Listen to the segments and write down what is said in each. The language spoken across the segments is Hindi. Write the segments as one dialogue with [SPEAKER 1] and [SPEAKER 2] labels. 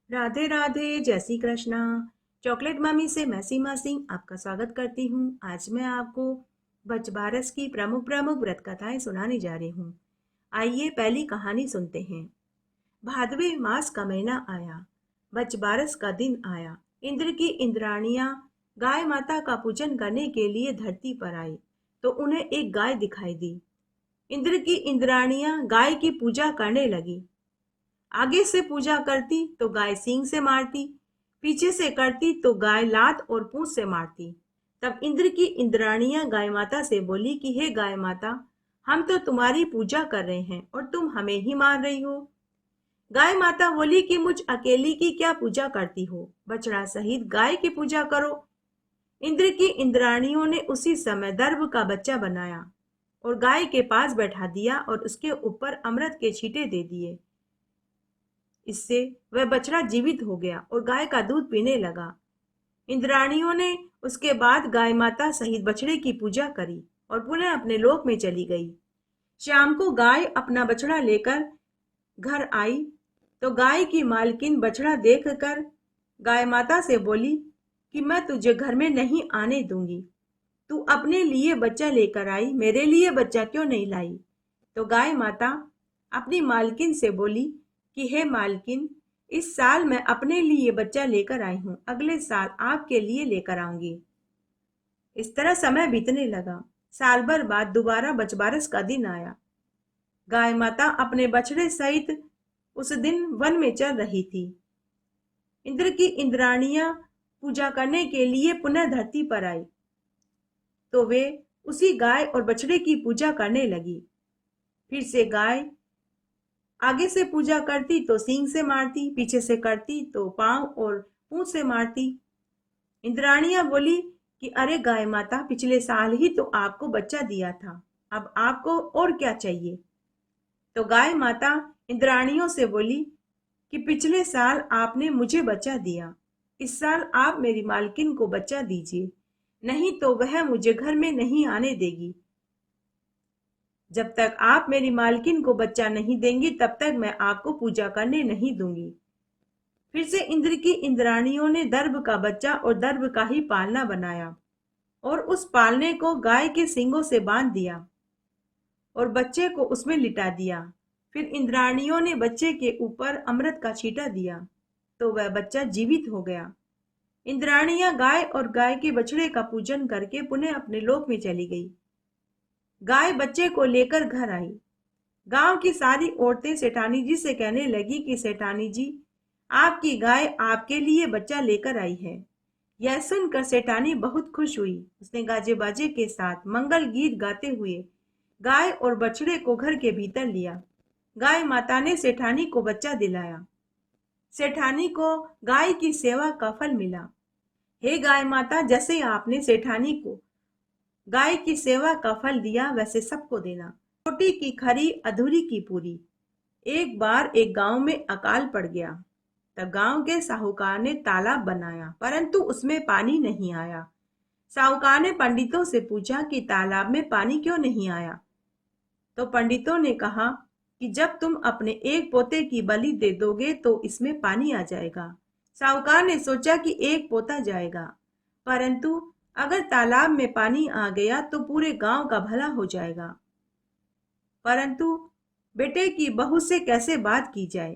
[SPEAKER 1] राधे राधे, जय श्री कृष्णा। चॉकलेट मम्मी से मैं सीमा सिंह आपका स्वागत करती हूँ। आज मैं आपको बचबारस की प्रमुख प्रमुख व्रत कथाएं सुनाने जा रही हूँ। आइए पहली कहानी सुनते हैं। भादवे मास का महीना आया, बचबारस का दिन आया। इंद्र की इंद्राणियां गाय माता का पूजन करने के लिए धरती पर आई, तो उन्हें एक गाय दिखाई दी। इंद्र की इंद्राणियां गाय की पूजा करने लगी। आगे से पूजा करती तो गाय सींग से मारती, पीछे से करती तो गाय लात और पूंछ से मारती। तब इंद्र की इंद्राणियां गाय माता से बोली कि हे गाय माता, हम तो तुम्हारी पूजा कर रहे हैं और तुम हमें ही मार रही हो। गाय माता बोली कि मुझ अकेली की क्या पूजा करती हो, बछड़ा सहित गाय की पूजा करो। इंद्र की इंद्राणियों ने उसी समय दर्भ का बच्चा बनाया और गाय के पास बैठा दिया और उसके ऊपर अमृत के छींटे दे दिए। इससे वह बछड़ा जीवित हो गया और गाय का दूध पीने लगा। इंद्राणियों ने उसके बाद गाय माता सहित बछड़े की पूजा करी और पुनः अपने लोक में चली गई। शाम को गाय अपना बछड़ा लेकर घर आई, तो गाय की मालकिन बछड़ा देखकर गाय माता से बोली कि मैं तुझे घर में नहीं आने दूंगी। तू अपने लिए बच्चा लेकर आई, मेरे लिए बच्चा क्यों नहीं लाई? तो गाय माता अपनी मालकिन से बोली कि हे मालकिन, इस साल मैं अपने लिए बच्चा लेकर आई हूँ, अगले साल आपके लिए लेकर आऊंगी। इस तरह समय बीतने लगा। साल भर बाद दोबारा बचबारस का दिन आया। गाय माता अपने बछड़े सहित उस दिन वन में चल रही थी। इंद्र की इंद्राणियां पूजा करने के लिए पुनः धरती पर आई, तो वे उसी गाय और बछड़े की पूजा करने लगी। फिर से गाय आगे से पूजा करती तो सींग से मारती, पीछे से करती तो पांव और पूंछ से मारती। इंद्राणियां बोली कि अरे गाय माता, पिछले साल ही तो आपको बच्चा दिया था, अब आपको और क्या चाहिए? तो गाय माता इंद्राणियों से बोली कि पिछले साल आपने मुझे बच्चा दिया, इस साल आप मेरी मालकिन को बच्चा दीजिए, नहीं तो वह मुझे घर में नहीं आने देगी। जब तक आप मेरी मालकिन को बच्चा नहीं देंगी तब तक मैं आपको पूजा करने नहीं दूंगी। फिर से इंद्र की इंद्राणियों ने दर्भ का बच्चा और दर्भ का ही पालना बनाया और उस पालने को गाय के सींगों से बांध दिया और बच्चे को उसमें लिटा दिया। फिर इंद्राणियों ने बच्चे के ऊपर अमृत का छींटा दिया, तो वह बच्चा जीवित हो गया। इंद्राणियां गाय और गाय के बछड़े का पूजन करके पुनः अपने लोक में चली गई। गाय बच्चे को लेकर घर आई। गांव की सारी औरतें सेठानी जी से कहने लगी कि सेठानी जी, आपकी गाय आपके लिए बच्चा लेकर आई है। यह सुनकर सेठानी बहुत खुश हुई। उसने गाजे बाजे के साथ मंगल गीत गाते हुए गाय और बछड़े को घर के भीतर लिया। गाय माता ने सेठानी को बच्चा दिलाया। सेठानी को गाय की सेवा का फल मिला। हे गाय माता, जैसे आपने सेठानी को गाय की सेवा का फल दिया, वैसे सबको देना। छोटी की खरी, अधूरी की पूरी। एक बार एक गांव में अकाल पड़ गया। तब गांव के साहूकार ने तालाब बनाया, परंतु उसमें पानी नहीं आया। साहूकार ने पंडितों से पूछा कि तालाब में पानी क्यों नहीं आया? तो पंडितों ने कहा कि जब तुम अपने एक पोते की बलि दे दोगे तो इसमें पानी आ जाएगा। साहूकार ने सोचा कि एक पोता जाएगा, परंतु अगर तालाब में पानी आ गया तो पूरे गांव का भला हो जाएगा। परंतु बेटे की बहू से कैसे बात की जाए?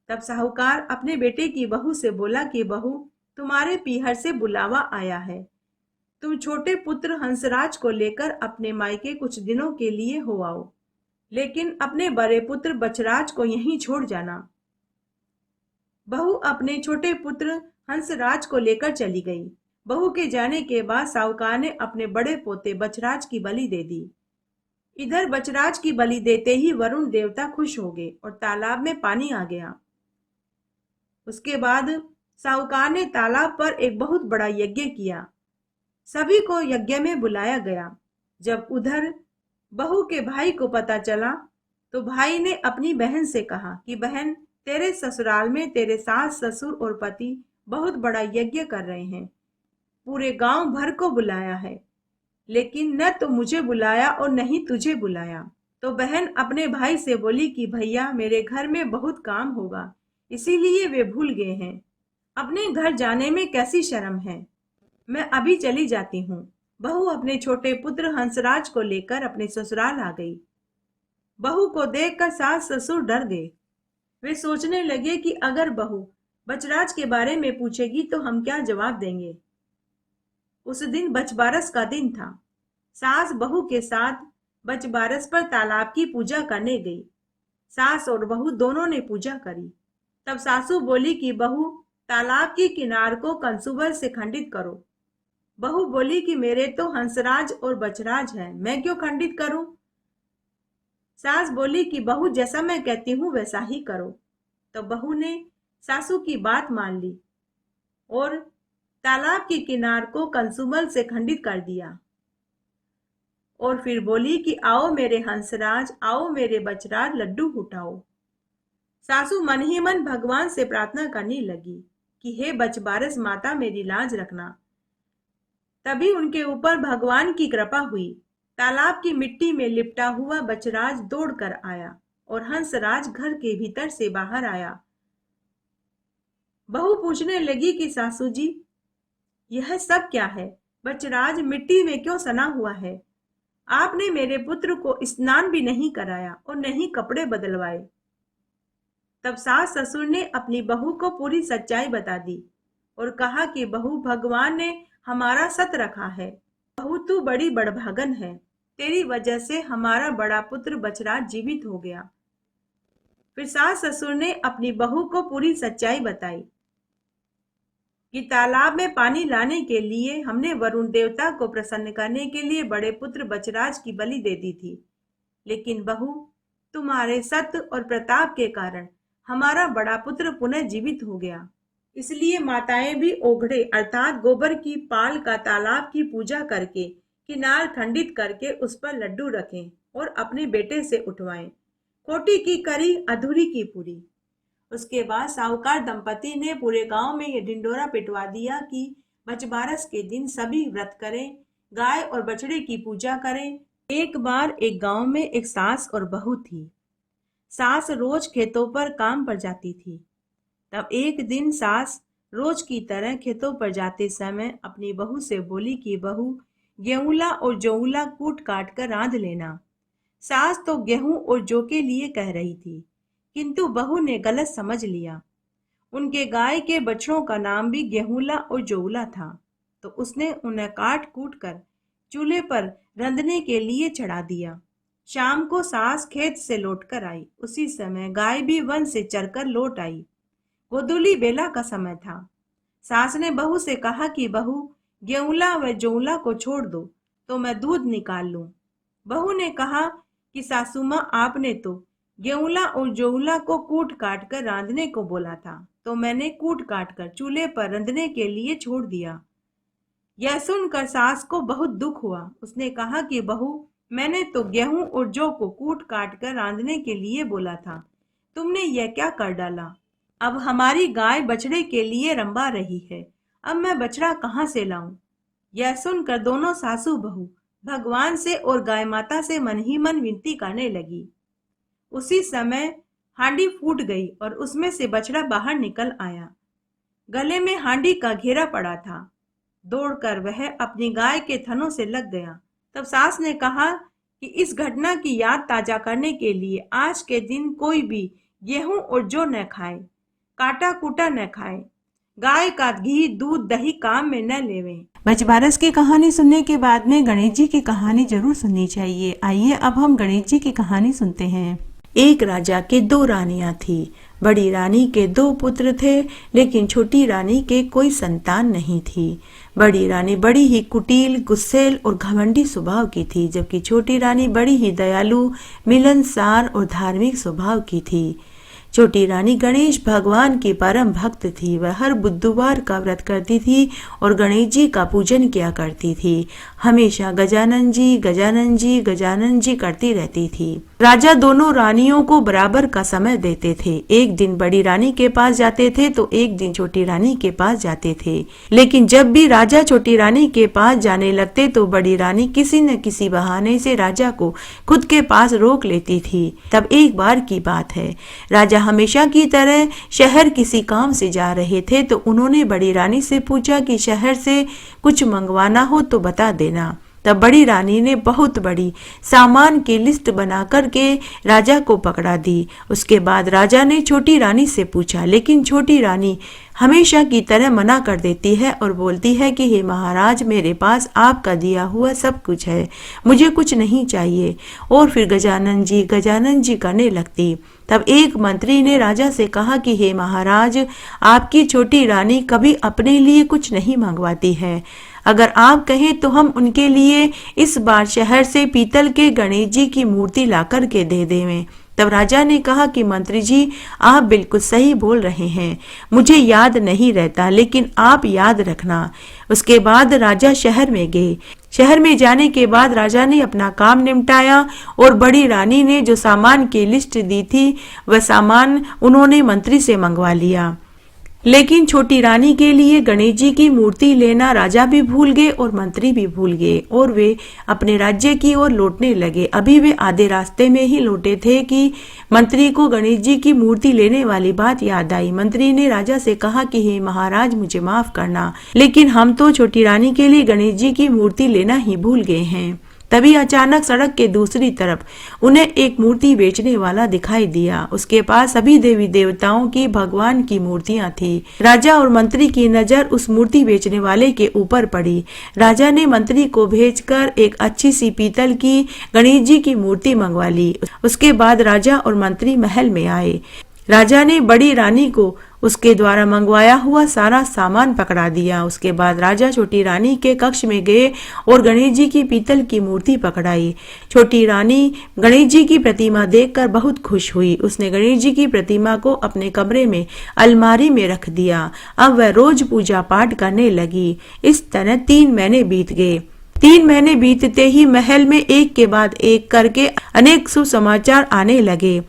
[SPEAKER 1] तब साहूकार अपने बेटे की बहू से बोला कि बहू, तुम्हारे पीहर से बुलावा आया है। तुम छोटे पुत्र हंसराज को लेकर अपने मायके कुछ दिनों के लिए हो आओ, लेकिन अपने बड़े पुत्र बछराज को यहीं छोड़ जाना। बहू अपने छोटे पुत्र हंसराज को लेकर चली गई। बहू के जाने के बाद साहूकार ने अपने बड़े पोते बछराज की बलि दे दी। इधर बछराज की बलि देते ही वरुण देवता खुश हो गए और तालाब में पानी आ गया। उसके बाद साहूकार ने तालाब पर एक बहुत बड़ा यज्ञ किया। सभी को यज्ञ में बुलाया गया। जब उधर बहू के भाई को पता चला, तो भाई ने अपनी बहन से कहा कि बहन, तेरे ससुराल में तेरे सास ससुर और पति बहुत बड़ा यज्ञ कर रहे हैं, पूरे गांव भर को बुलाया है, लेकिन न तो मुझे बुलाया और न ही तुझे बुलाया। तो बहन अपने भाई से बोली कि भैया, मेरे घर में बहुत काम होगा, इसीलिए वे भूल गए हैं। अपने घर जाने में कैसी शर्म है। मैं अभी चली जाती हूँ। बहू अपने छोटे पुत्र हंसराज को लेकर अपने ससुराल आ गई। बहू को देखकर सास ससुर डर गए। वे सोचने लगे कि अगर बहू बचराज के बारे में पूछेगी तो हम क्या जवाब देंगे। उस दिन बचबारस का दिन था। सास बहू के साथ बचबारस पर तालाब की पूजा करने गई। सास और बहू दोनों ने पूजा करी। तब सासू बोली कि बहू, तालाब की किनार को कंसुबर से खंडित करो। बहू बोली कि मेरे तो हंसराज और बचराज है, मैं क्यों खंडित करूं। सास बोली कि बहू, जैसा मैं कहती हूँ वैसा ही करो। तो बहू ने सासू की बात मान ली और तालाब की किनार को कंसुमल से खंडित कर दिया और फिर बोली कि आओ मेरे हंसराज, आओ मेरे बचराज, लड्डू उठाओ। सासू मन ही मन भगवान से प्रार्थना करने लगी कि हे बचबारस माता, मेरी लाज रखना। तभी उनके ऊपर भगवान की कृपा हुई। तालाब की मिट्टी में लिपटा हुआ बचराज दौड़कर आया और हंसराज घर के भीतर से बाहर आया। बहू पूछने लगी कि सासू जी, यह सब क्या है? बचराज मिट्टी में क्यों सना हुआ है? आपने मेरे पुत्र को स्नान भी नहीं कराया और नहीं कपड़े बदलवाए। तब सास ससुर ने अपनी बहू को पूरी सच्चाई बता दी और कहा कि बहू, भगवान ने हमारा सत रखा है। बहू, तू बड़ी बड़भागन है। तेरी वजह से हमारा बड़ा पुत्र बचराज जीवित हो गया। फिर सास ससुर ने अपनी बहू को पूरी सच्चाई बताई कि तालाब में पानी लाने के लिए हमने वरुण देवता को प्रसन्न करने के लिए बड़े पुत्र बचराज की बलि दे दी थी। लेकिन बहू, तुम्हारे सत्य और प्रताप के कारण हमारा बड़ा पुत्र पुनः जीवित हो गया। इसलिए माताएं भी ओघड़े अर्थात गोबर की पाल का तालाब की पूजा करके किनार खंडित करके उस पर लड्डू रखें और अपने बेटे से उठवाएं। खोटी की करी, अधूरी की पूरी। उसके बाद साहूकार दंपति ने पूरे गांव में ये ढिंडोरा पिटवा दिया कि बचबारस के दिन सभी व्रत करें, गाय और बछड़े की पूजा करें। एक बार एक गांव में एक सास और बहू थी। सास रोज खेतों पर काम पर जाती थी। तब एक दिन सास रोज की तरह खेतों पर जाते समय अपनी बहू से बोली कि बहू, गेहूंला और जौला कूट काट कर रांध लेना। सास तो गेहूं और जौ के लिए कह रही थी, किंतु बहू ने गलत समझ लिया। उनके गाय के बछड़ों का नाम भी गेहूंला और जौला था, तो उसने उन्हें काट कूट कर चूल्हे पर रंधने के लिए चढ़ा दिया। शाम को सास खेत से लौटकर आई। उसी समय गाय भी वन से चरकर लौट आई। गोधूली बेला का समय था। सास ने बहू से कहा कि बहू, गेहूंला व जौला को छोड़ दो तो मैं दूध निकाल लूं। बहू ने कहा कि सासू माँ, आपने तो गेहूंला और जौला को कूट काट कर रांधने को बोला था, तो मैंने कूट काट कर चूल्हे पर रंधने के लिए छोड़ दिया। यह सुनकर सास को बहुत दुख हुआ। उसने कहा कि बहू, मैंने तो गेहूं और जौ को कूट काट कर रांधने के लिए बोला था, तुमने यह क्या कर डाला? अब हमारी गाय बछड़े के लिए रंबा रही है, अब मैं बछड़ा कहाँ से लाऊं? यह सुनकर दोनों सासू बहू भगवान से और गाय माता से मन ही मन विनती करने लगी। उसी समय हांडी फूट गई और उसमें से बछड़ा बाहर निकल आया। गले में हांडी का घेरा पड़ा था। दौड़कर वह अपनी गाय के थनों से लग गया। तब सास ने कहा कि इस घटना की याद ताजा करने के लिए आज के दिन कोई भी गेहूं और जौ न खाए, काटा कूटा न खाए, गाय का घी दूध दही काम में न लेवे। बचबारस की कहानी सुनने के बाद में गणेश जी की कहानी जरूर सुननी चाहिए। आइए अब हम गणेश जी की कहानी सुनते हैं। एक राजा के दो रानियां थी। बड़ी रानी के दो पुत्र थे, लेकिन छोटी रानी के कोई संतान नहीं थी। बड़ी रानी बड़ी ही कुटिल, गुस्सैल और घमंडी स्वभाव की थी, जबकि छोटी रानी बड़ी ही दयालु, मिलनसार और धार्मिक स्वभाव की थी। छोटी रानी गणेश भगवान की परम भक्त थी। वह हर बुधवार का व्रत करती थी और गणेश जी का पूजन किया करती थी। हमेशा गजानन जी, गजानन जी, गजानन जी करती रहती थी। राजा दोनों रानियों को बराबर का समय देते थे। एक दिन बड़ी रानी के पास जाते थे तो एक दिन छोटी रानी के पास जाते थे। लेकिन जब भी राजा छोटी रानी के पास जाने लगते तो बड़ी रानी किसी न किसी बहाने से राजा को खुद के पास रोक लेती थी। तब एक बार की बात है, राजा हमेशा की तरह शहर किसी काम से जा रहे थे तो उन्होंने बड़ी रानी से पूछा कि शहर से कुछ मंगवाना हो तो बता देना। तब बड़ी रानी ने बहुत बड़ी सामान की लिस्ट बना करके राजा को पकड़ा दी। उसके बाद राजा ने छोटी रानी से पूछा, लेकिन छोटी रानी हमेशा की तरह मना कर देती है और बोलती है कि हे महाराज, मेरे पास आपका दिया हुआ सब कुछ है, मुझे कुछ नहीं चाहिए। और फिर गजानन जी करने लगती। तब एक मंत्री ने राजा से कहा कि हे महाराज, आपकी छोटी रानी कभी अपने लिए कुछ नहीं मंगवाती है। अगर आप कहें तो हम उनके लिए इस बार शहर से पीतल के गणेश जी की मूर्ति लाकर के दे देवें। तब राजा ने कहा कि मंत्री जी, आप बिल्कुल सही बोल रहे हैं, मुझे याद नहीं रहता, लेकिन आप याद रखना। उसके बाद राजा शहर में गए। शहर में जाने के बाद राजा ने अपना काम निपटाया और बड़ी रानी ने जो सामान की लिस्ट दी थी वह सामान उन्होंने मंत्री से मंगवा लिया। लेकिन छोटी रानी के लिए गणेश जी की मूर्ति लेना राजा भी भूल गए और मंत्री भी भूल गए और वे अपने राज्य की ओर लौटने लगे। अभी वे आधे रास्ते में ही लौटे थे कि मंत्री को गणेश जी की मूर्ति लेने वाली बात याद आई। मंत्री ने राजा से कहा कि हे महाराज, मुझे माफ करना, लेकिन हम तो छोटी रानी के लिए गणेश जी की मूर्ति लेना ही भूल गए हैं। तभी अचानक सड़क के दूसरी तरफ उन्हें एक मूर्ति बेचने वाला दिखाई दिया। उसके पास सभी देवी देवताओं की, भगवान की मूर्तियां थी। राजा और मंत्री की नजर उस मूर्ति बेचने वाले के ऊपर पड़ी। राजा ने मंत्री को भेजकर एक अच्छी सी पीतल की गणेश जी की मूर्ति मंगवा ली। उसके बाद राजा और मंत्री महल में आए। राजा ने बड़ी रानी को उसके द्वारा मंगवाया हुआ सारा सामान पकड़ा दिया। उसके बाद राजा छोटी रानी के कक्ष में गए और गणेश जी की पीतल की मूर्ति पकड़ाई। छोटी रानी गणेश जी की प्रतिमा देखकर बहुत खुश हुई। उसने गणेश जी की प्रतिमा को अपने कमरे में अलमारी में रख दिया। अब वह रोज पूजा पाठ करने लगी। इस तरह 3 महीने बीत गए। 3 महीने बीतते ही महल में एक के बाद एक करके अनेक शुभ समाचार आने लगे।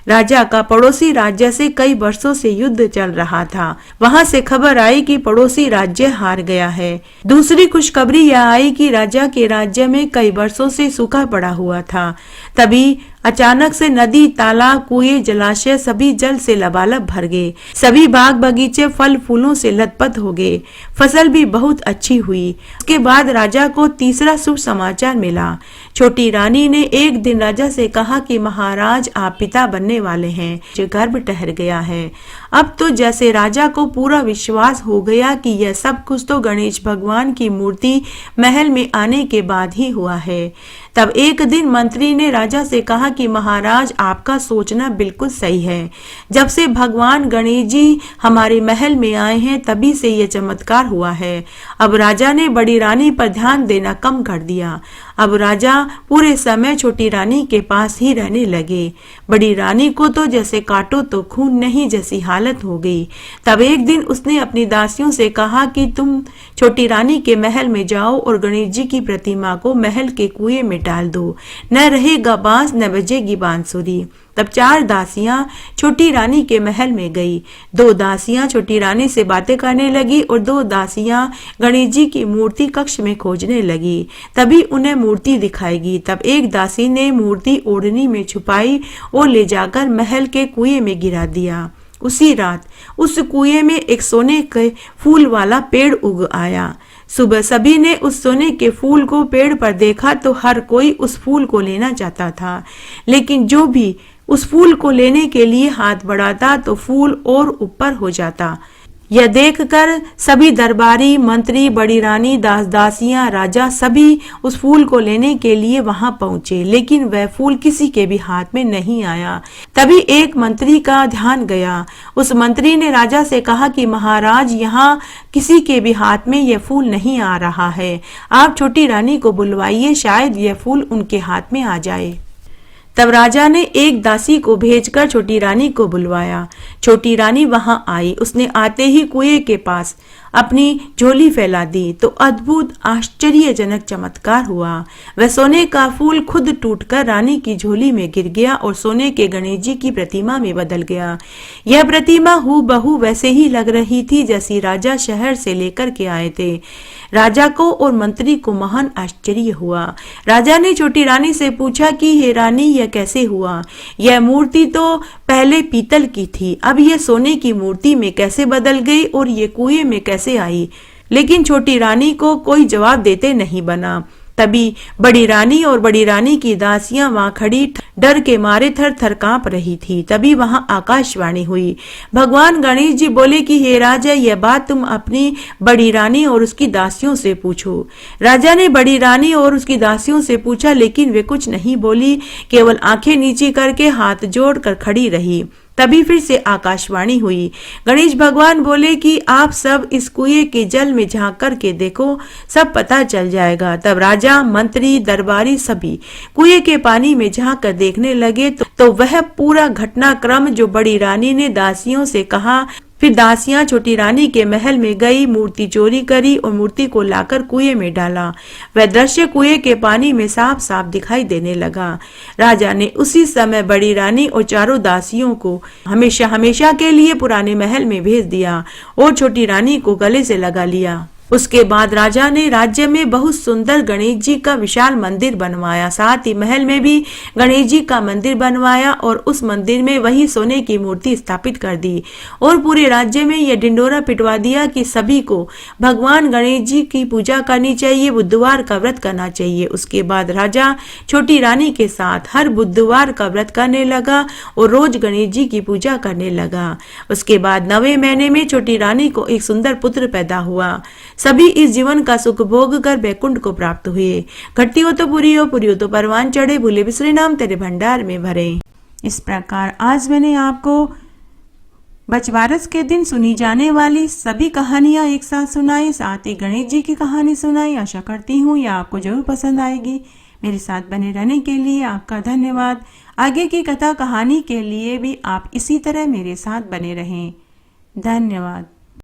[SPEAKER 1] राजा का पड़ोसी राज्य से कई वर्षों से युद्ध चल रहा था। वहां से खबर आई कि पड़ोसी राज्य हार गया है। दूसरी खुशखबरी यह आई कि राजा के राज्य में कई वर्षों से सूखा पड़ा हुआ था। तभी अचानक से नदी, तालाब, कुएं, जलाशय सभी जल से लबालब भर गए। सभी बाग बगीचे फल फूलों से लथपथ हो गए। फसल भी बहुत अच्छी हुई। उसके बाद राजा को तीसरा शुभ समाचार मिला। छोटी रानी ने एक दिन राजा से कहा कि महाराज, आप पिता बनने वाले हैं। जो गर्भ ठहर गया है। अब तो जैसे राजा को पूरा विश्वास हो गया कि यह सब कुछ तो गणेश भगवान की मूर्ति महल में आने के बाद ही हुआ है। तब एक दिन मंत्री ने राजा से कहा कि महाराज, आपका सोचना बिल्कुल सही है। जब से भगवान गणेश जी हमारे महल में आए हैं तभी से यह चमत्कार हुआ है। अब राजा ने बड़ी रानी पर ध्यान देना कम कर दिया। अब राजा पूरे समय छोटी रानी के पास ही रहने लगे। बड़ी रानी को तो जैसे काटो तो खून नहीं जैसी हालत हो गई। तब एक दिन उसने अपनी दासियों से कहा कि तुम छोटी रानी के महल में जाओ और गणेश जी की प्रतिमा को महल के कुएं में डाल दो। न रहेगा बांस न बजेगी बांसुरी। तब 4 दासियां छोटी रानी के महल में गई। 2 दासियां छोटी रानी से बातें करने लगी और 2 दासियां गणेश जी की मूर्ति कक्ष में खोजने लगी। तभी उन्हें मूर्ति दिखाएगी। तब एक दासी ने मूर्ति ओढ़नी में छुपाई और ले जाकर महल के कुएं में गिरा दिया। उसी रात उस कुएं में एक सोने के फूल वाला पेड़ उग आया। सुबह सभी ने उस सोने के फूल को पेड़ पर देखा तो हर कोई उस फूल को लेना चाहता था, लेकिन जो भी उस फूल को लेने के लिए हाथ बढ़ाता तो फूल और ऊपर हो जाता। यह देखकर सभी दरबारी, मंत्री, बड़ी रानी, दासियां, राजा सभी उस फूल को लेने के लिए वहां पहुंचे, लेकिन वह फूल किसी के भी हाथ में नहीं आया। तभी एक मंत्री का ध्यान गया। उस मंत्री ने राजा से कहा कि महाराज, यहाँ किसी के भी हाथ में यह फूल नहीं आ रहा है। आप छोटी रानी को बुलवाइए, शायद यह फूल उनके हाथ में आ जाए। तब राजा ने एक दासी को भेजकर छोटी रानी को बुलवाया। छोटी रानी वहां आई। उसने आते ही कुएं के पास अपनी झोली फैला दी तो अद्भुत आश्चर्यजनक चमत्कार हुआ। वह सोने का फूल खुद टूटकर रानी की झोली में गिर गया और सोने के गणेश जी की प्रतिमा में बदल गया। यह प्रतिमा हूबहू वैसे ही लग रही थी जैसी राजा शहर से लेकर के आए थे। राजा को और मंत्री को महान आश्चर्य हुआ। राजा ने छोटी रानी से पूछा कि हे रानी, यह कैसे हुआ? यह मूर्ति तो पहले पीतल की थी, अब यह सोने की मूर्ति में कैसे बदल गई और ये कुएं में कैसे आई? लेकिन छोटी रानी को कोई जवाब देते नहीं बना। तभी बड़ी रानी और बड़ी रानी की दासियां वहां खड़ी डर के मारे थर थर कांप रही थी। तभी वहां आकाशवाणी हुई। भगवान गणेश जी बोले कि हे राजा, यह बात तुम अपनी बड़ी रानी और उसकी दासियों से पूछो। राजा ने बड़ी रानी और उसकी दासियों से पूछा, लेकिन वे कुछ नहीं बोली, केवल आंखें नीची करके हाथ जोड़कर खड़ी रही। तभी फिर से आकाशवाणी हुई। गणेश भगवान बोले कि आप सब इस कुएं के जल में झांक कर के देखो, सब पता चल जाएगा। तब राजा, मंत्री, दरबारी सभी कुएं के पानी में झांक कर देखने लगे तो वह पूरा घटनाक्रम जो बड़ी रानी ने दासियों से कहा। फिर दासियां छोटी रानी के महल में गई, मूर्ति चोरी करी और मूर्ति को लाकर कुएं में डाला। वह दृश्य कुएं के पानी में साफ साफ दिखाई देने लगा। राजा ने उसी समय बड़ी रानी और चारों दासियों को हमेशा हमेशा के लिए पुराने महल में भेज दिया और छोटी रानी को गले से लगा लिया। उसके बाद राजा ने राज्य में बहुत सुंदर गणेश जी का विशाल मंदिर बनवाया। साथ ही महल में भी गणेश जी का मंदिर बनवाया और उस मंदिर में वही सोने की मूर्ति स्थापित कर दी और पूरे राज्य में यह ढिंडोरा पिटवा दिया कि सभी को भगवान गणेश जी की पूजा करनी चाहिए, बुधवार का व्रत करना चाहिए। उसके बाद राजा छोटी रानी के साथ हर बुधवार का व्रत करने लगा और रोज गणेश जी की पूजा करने लगा। उसके बाद 9वें महीने में छोटी रानी को एक सुंदर पुत्र पैदा हुआ। सभी इस जीवन का सुख भोग कर बैकुंठ को प्राप्त हुए। घटती हो तो पूरी हो तो परवान चढ़े, भूले बिसरे नाम तेरे भंडार में भरे। इस प्रकार आज मैंने आपको बचवारस के दिन सुनी जाने वाली सभी कहानियां एक साथ सुनाई, साथ ही गणेश जी की कहानी सुनाई। आशा करती हूँ यह आपको जरूर पसंद आएगी। मेरे साथ बने रहने के लिए आपका धन्यवाद। आगे की कथा कहानी के लिए भी आप इसी तरह मेरे साथ बने रहें। धन्यवाद।